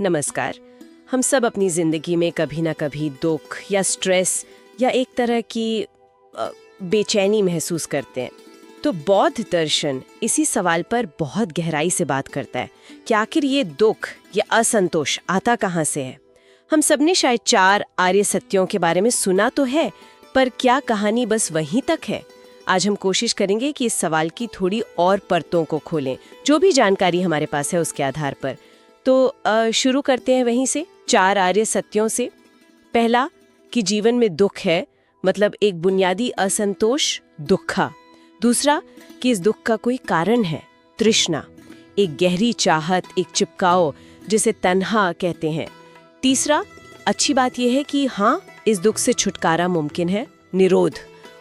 नमस्कार। हम सब अपनी जिंदगी में कभी ना कभी दुख या स्ट्रेस या एक तरह की बेचैनी महसूस करते हैं। तो बौद्ध दर्शन इसी सवाल पर बहुत गहराई से बात करता है कि आखिर ये दुख या असंतोष आता कहाँ से है। हम सबने शायद 4 आर्य सत्यों के बारे में सुना तो है, पर क्या कहानी बस वहीं तक है? आज हम कोशिश करेंगे कि इस सवाल की थोड़ी और परतों को खोलें, जो भी जानकारी हमारे पास है उसके आधार पर। तो शुरू करते हैं वहीं से, 4 आर्य सत्यों से। पहला, कि जीवन में दुख है, मतलब एक बुनियादी असंतोष, दुखा। दूसरा, कि इस दुख का कोई कारण है, तृष्णा, एक गहरी चाहत, एक चिपकाव, जिसे तन्हा कहते हैं। तीसरा, अच्छी बात यह है कि हाँ, इस दुख से छुटकारा मुमकिन है, निरोध।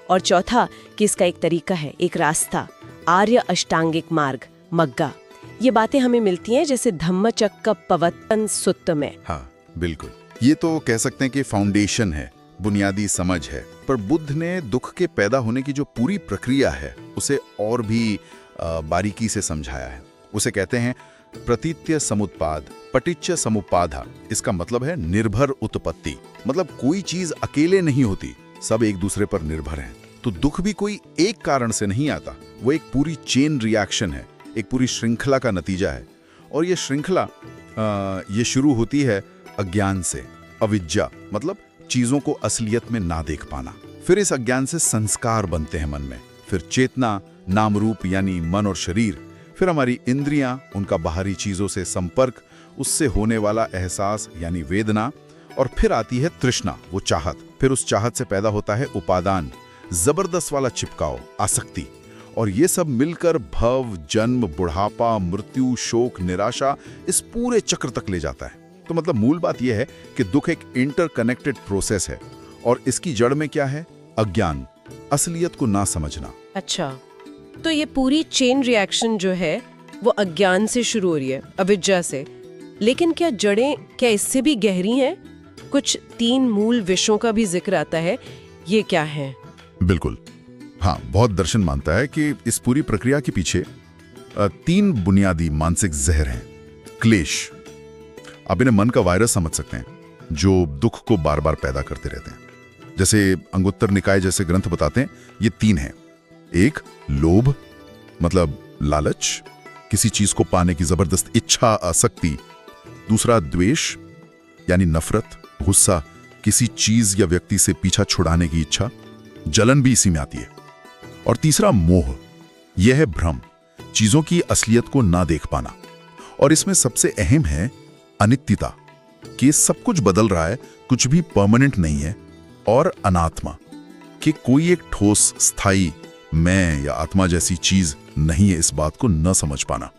और चौथा, कि इसका एक तरीका है, एक रास्ता, आर्य अष्टांगिक मार्ग, मग्गा। ये बातें हमें मिलती हैं जैसे धम्मचक्र प्रवर्तन सुत्त में। हाँ, बिल्कुल। ये तो कह सकते हैं कि फाउंडेशन है, बुनियादी समझ है। पर बुद्ध ने दुख के पैदा होने की जो पूरी प्रक्रिया है उसे और भी बारीकी से समझाया है। उसे कहते हैं प्रतीत्य समुत्पाद, पटिच्च समुपाधा। इसका मतलब है निर्भर उत्पत्ति। मतलब कोई चीज अकेले नहीं होती, सब एक दूसरे पर निर्भर हैं। तो दुख भी कोई एक कारण से नहीं आता, वो एक पूरी चेन रिएक्शन है, एक पूरी श्रृंखला का नतीजा है। और ये श्रृंखला ये शुरू होती है अज्ञान से, अविद्या, मतलब चीजों को असलियत में ना देख पाना। फिर इस अज्ञान से संस्कार बनते हैं मन में, फिर चेतना, नाम रूप यानी मन और शरीर, फिर हमारी इंद्रियां, उनका बाहरी चीजों से संपर्क, उससे होने वाला एहसास यानी वेदना, और फिर आती है तृष्णा, वो चाहत। फिर उस चाहत से पैदा होता है उपादान, जबरदस्त वाला चिपकाव, आसक्ति। और ये सब मिलकर भव, जन्म, बुढ़ापा, मृत्यु, शोक, निराशा, इस पूरे चक्र तक ले जाता है। तो मतलब मूल बात यह है कि दुख एक इंटरकनेक्टेड प्रोसेस है, और इसकी जड़ में क्या है? अज्ञान, असलियत को ना समझना। अच्छा, तो ये पूरी चेन रिएक्शन जो है वो अज्ञान से शुरू हो रही है, अविद्या से। लेकिन क्या जड़ें क्या इससे भी गहरी हैं? कुछ 3 मूल विषयों का भी जिक्र आता है, ये क्या है? बिल्कुल, हाँ। बौद्ध दर्शन मानता है कि इस पूरी प्रक्रिया के पीछे 3 बुनियादी मानसिक जहर हैं। क्लेश, आप इन्हें मन का वायरस समझ सकते हैं, जो दुख को बार बार पैदा करते रहते हैं। जैसे अंगुत्तर निकाय जैसे ग्रंथ बताते हैं, ये 3 हैं। एक, लोभ, मतलब लालच, किसी चीज को पाने की जबरदस्त इच्छा, आसक्ति। दूसरा, द्वेष यानी नफरत, गुस्सा, किसी चीज या व्यक्ति से पीछा छुड़ाने की इच्छा, जलन भी इसी में आती है। और तीसरा, मोह, यह है भ्रम, चीजों की असलियत को ना देख पाना। और इसमें सबसे अहम है अनित्यता, कि सब कुछ बदल रहा है, कुछ भी परमानेंट नहीं है। और अनात्मा, कि कोई एक ठोस, स्थायी मैं या आत्मा जैसी चीज नहीं है, इस बात को न समझ पाना।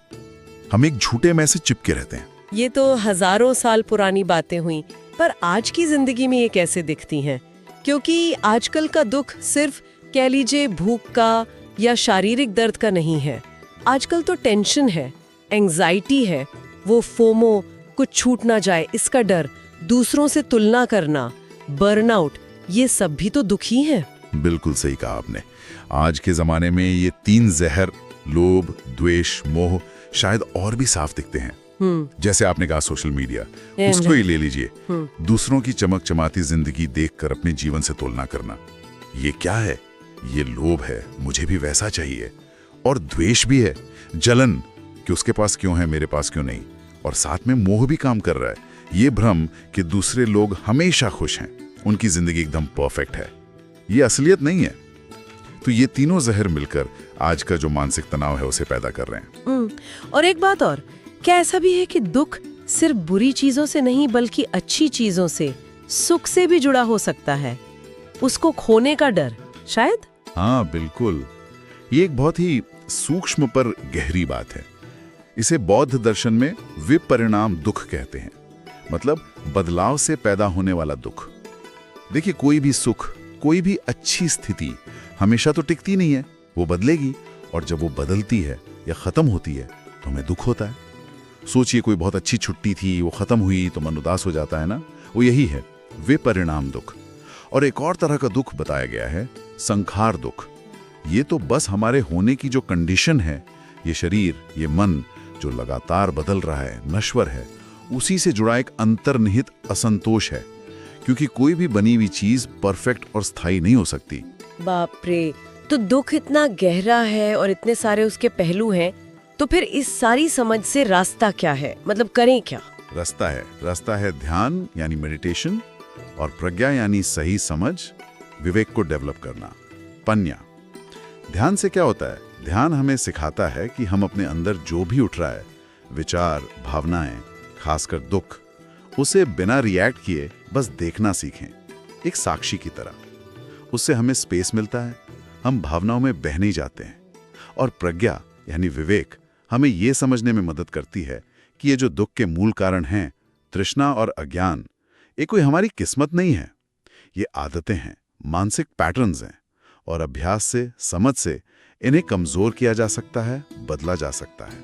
हम एक झूठे मैं से चिपके रहते हैं। ये तो हजारों साल पुरानी बातें हुई, पर आज की जिंदगी में ये कैसे दिखती हैं? क्योंकि आजकल का दुख सिर्फ कह लीजिए भूख का या शारीरिक दर्द का नहीं है। आजकल तो टेंशन है, एंजाइटी है, वो फोमो, कुछ छूट ना जाए इसका डर, दूसरों से तुलना करना, बर्नआउट, ये सब भी तो दुख ही है। बिल्कुल सही कहा आपने। आज के जमाने में ये 3 जहर, लोभ, द्वेष, मोह, शायद और भी साफ दिखते हैं। जैसे आपने कहा सोशल मीडिया, उसको ही ले लीजिए। दूसरों की चमक चमाती जिंदगी देखकर अपने जीवन से तुलना करना, ये क्या है? ये लोभ है, मुझे भी वैसा चाहिए। और द्वेष भी है, जलन, कि उसके पास क्यों है, मेरे पास क्यों नहीं। और साथ में मोह भी काम कर रहा है, ये भ्रम कि दूसरे लोग हमेशा खुश हैं, उनकी जिंदगी एकदम परफेक्ट है। ये असलियत नहीं है। तो ये तीनों जहर मिलकर आज का जो मानसिक तनाव है उसे पैदा कर रहे हैं। और एक बात और, क्या ऐसा भी है कि दुख सिर्फ बुरी चीजों से नहीं बल्कि अच्छी चीजों से, सुख से भी जुड़ा हो सकता है? उसको खोने का डर शायद। हाँ बिल्कुल, ये एक बहुत ही सूक्ष्म पर गहरी बात है। इसे बौद्ध दर्शन में विपरिणाम दुख कहते हैं, मतलब बदलाव से पैदा होने वाला दुख। देखिए, कोई भी सुख, कोई भी अच्छी स्थिति हमेशा तो टिकती नहीं है, वो बदलेगी। और जब वो बदलती है या खत्म होती है तो हमें दुख होता है। सोचिए, कोई बहुत अच्छी छुट्टी थी, वो खत्म हुई तो मन उदास हो जाता है ना। वो यही है विपरिणाम दुख। और एक और तरह का दुख बताया गया है, संखार दुख। ये तो बस हमारे होने की जो कंडीशन है, ये शरीर, ये मन जो लगातार बदल रहा है, नश्वर है, उसी से जुड़ा एक अंतर्निहित असंतोष है, क्योंकि कोई भी बनी हुई चीज परफेक्ट और स्थायी नहीं हो सकती। बाप रे, तो दुख इतना गहरा है और इतने सारे उसके पहलू हैं, तो फिर इस सारी समझ से रास्ता क्या है, मतलब करें क्या? रास्ता है ध्यान यानी मेडिटेशन, और प्रज्ञा यानी सही समझ, विवेक को डेवलप करना, पन्या। ध्यान से क्या होता है? ध्यान हमें सिखाता है कि हम अपने अंदर जो भी उठ रहा है, विचार, भावनाएं, खासकर दुख, उसे बिना रिएक्ट किए बस देखना सीखें, एक साक्षी की तरह। उससे हमें स्पेस मिलता है, हम भावनाओं में बह नहीं जाते हैं। और प्रज्ञा यानी विवेक हमें ये समझने में मदद करती है कि ये जो दुख के मूल कारण हैं, तृष्णा और अज्ञान, ये कोई हमारी किस्मत नहीं है, ये आदतें हैं, मानसिक पैटर्न्स हैं, और अभ्यास से, समझ से इन्हें कमजोर किया जा सकता है, बदला जा सकता है।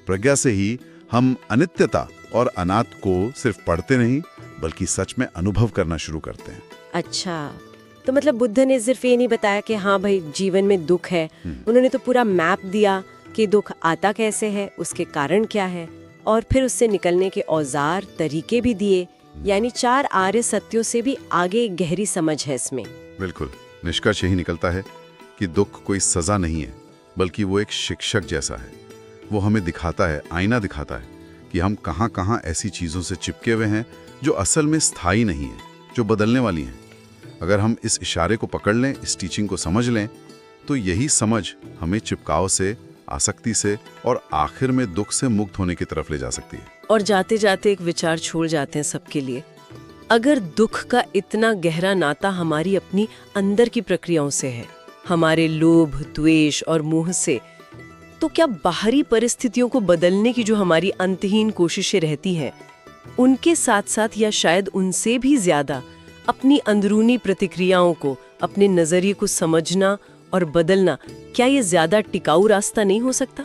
प्रज्ञा से ही हम अनित्यता और अनाथ को सिर्फ पढ़ते नहीं, बल्कि सच में अनुभव करना शुरू करते हैं। अच्छा, तो मतलब बुद्ध ने सिर्फ ये नहीं बताया कि हाँ भाई जीवन में दुख है, उन्होंने तो पूरा मैप दिया कि दुख आता कैसे है, उसके कारण क्या है, और फिर उससे निकलने के औजार, तरीके भी दिए। यानी 4 आर्य सत्यों से भी आगे एक गहरी समझ है इसमें। बिल्कुल, निष्कर्ष यही निकलता है कि दुख कोई सजा नहीं है, बल्कि वो एक शिक्षक जैसा है। वो हमें दिखाता है, आईना दिखाता है कि हम कहाँ ऐसी चीज़ों से चिपके हुए हैं जो असल में स्थायी नहीं है, जो बदलने वाली हैं। अगर हम इस इशारे को पकड़ लें, इस टीचिंग को समझ लें, तो यही समझ हमें चिपकाव से, आसक्ति से और आखिर में दुख से मुक्त होने की तरफ ले जा सकती है। और जाते जाते एक विचार छोड़ जाते हैं सबके लिए। अगर दुख का इतना गहरा नाता हमारी अपनी अंदर की प्रक्रियाओं से है, हमारे लोभ, द्वेष और मोह से, तो क्या बाहरी परिस्थितियों को बदलने की जो हमारी अंतहीन कोशिशें रहती हैं, उनके साथ साथ या शायद उनसे भी ज्यादा अपनी अंदरूनी प्रतिक्रियाओं को, अपने नजरिए को समझना और बदलना, क्या ये ज्यादा टिकाऊ रास्ता नहीं हो सकता?